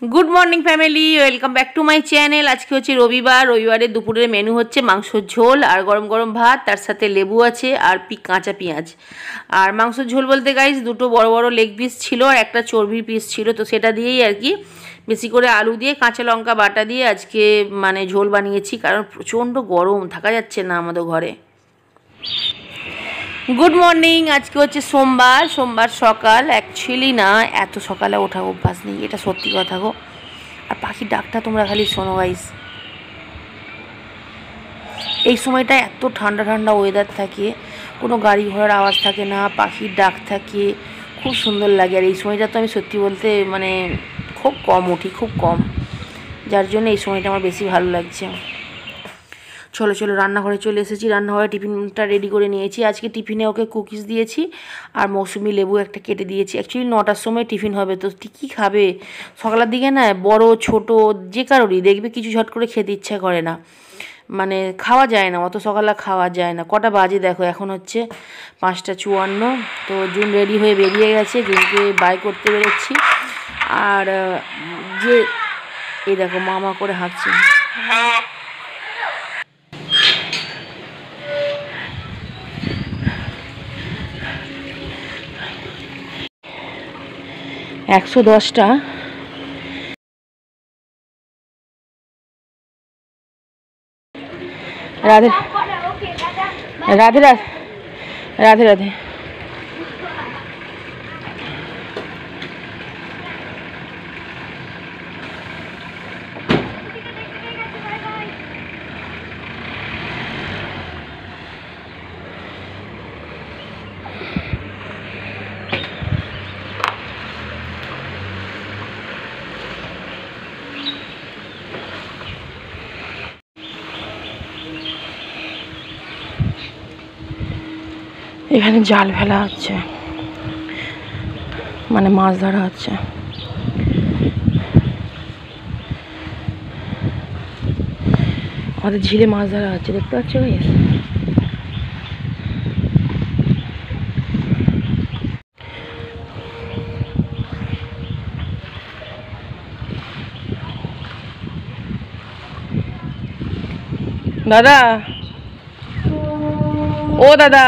Good morning family welcome back to my channel. आज के होच्छे रविवार दुपुरेर मेनू होच्छे मांसर झोल और गरम गरम भात तार साथे लेबू आछे और काँचा पेঁয়াজ और मांसर झोल बोलते गाइस दुटो बड़ बड़ लेग पिस छिलो और एकटा चर्बिर पिस छिलो, तो सेटा दिएई आर कि बेशी करे आलू दिए काँचा लंका बाटा दिए आज के माने झोल बानिয়েছি कारण प्रचंड गरम थाका जाच्छे ना आमादेर घरे। गुड मर्निंग आज के होच्छे सोमवार सकाल एक्चुअली ना एत सकाले ओठा अभ्यास नहीं, ये सत्यि कथा गो। और पाखिर डाकटा तोमरा खाली शोनो गाइस, এই সময়টা এত ঠান্ডা ঠান্ডা ওয়েদার থাকে, কোনো গাড়ি ঘোড়ার আওয়াজ থাকে না, পাখির ডাক থাকে, খুব সুন্দর লাগে। আর এই সময়টা তো আমি সত্যি বলতে মানে খুব কম উঠি, খুব কম, যার জন্য এই সময়টা আমার বেশি ভালো লাগছে। চলো চলো রান্নাঘরে চলে এসেছি, রান্নাঘরে টিফিনটা রেডি করে নিয়েছি। আজকে টিফিনে ওকে কুকিজ দিয়েছি আর মৌসুমি লেবু একটা কেটে দিয়েছি। অ্যাকচুয়ালি 9টার সময় টিফিন হবে, তো কী খাবে সকালের দিকে না, বড় ছোট যে কারোরই দেখবে কিছু ঝট করে খেতে ইচ্ছা করে না, মানে খাওয়া যায় না, অত সকালে খাওয়া যায় না। কটা বাজে দেখো, এখন হচ্ছে 5টা 54। তো জুন রেডি হয়ে বেরিয়ে গেছে, জুনকে বাই করতে বেরোচ্ছি। আর যে এই দেখো মামা করে হাঁকছে, $110 राधे राधे राधे राधे। এখানে জাল ফেলা হচ্ছে, মানে মাছ ধরা হচ্ছে। আমাদের ঝিলে মাছ ধরা হচ্ছে, দেখতে পাচ্ছ গাইস। দাদা, ও দাদা,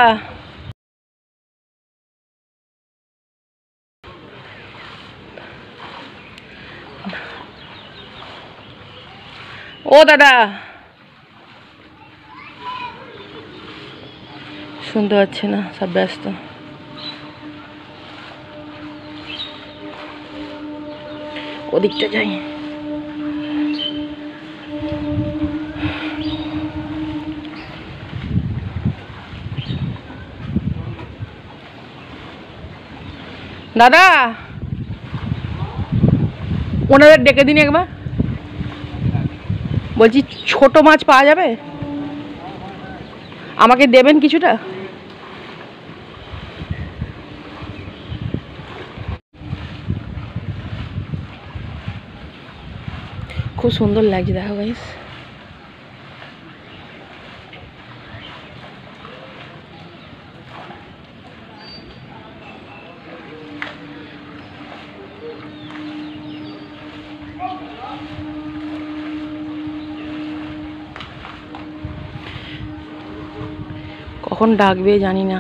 ও দাদা, শুনতে পাচ্ছে না, সব ব্যস্ত। ওদিকটা যাই। দাদা, ওনাদের ডেকে দিন একবার, বলছি ছোট মাছ পাওয়া যাবে, আমাকে দেবেন কিছুটা। খুব সুন্দর লাগছে দেখো গাইস। কখন ডাকবে জানি না।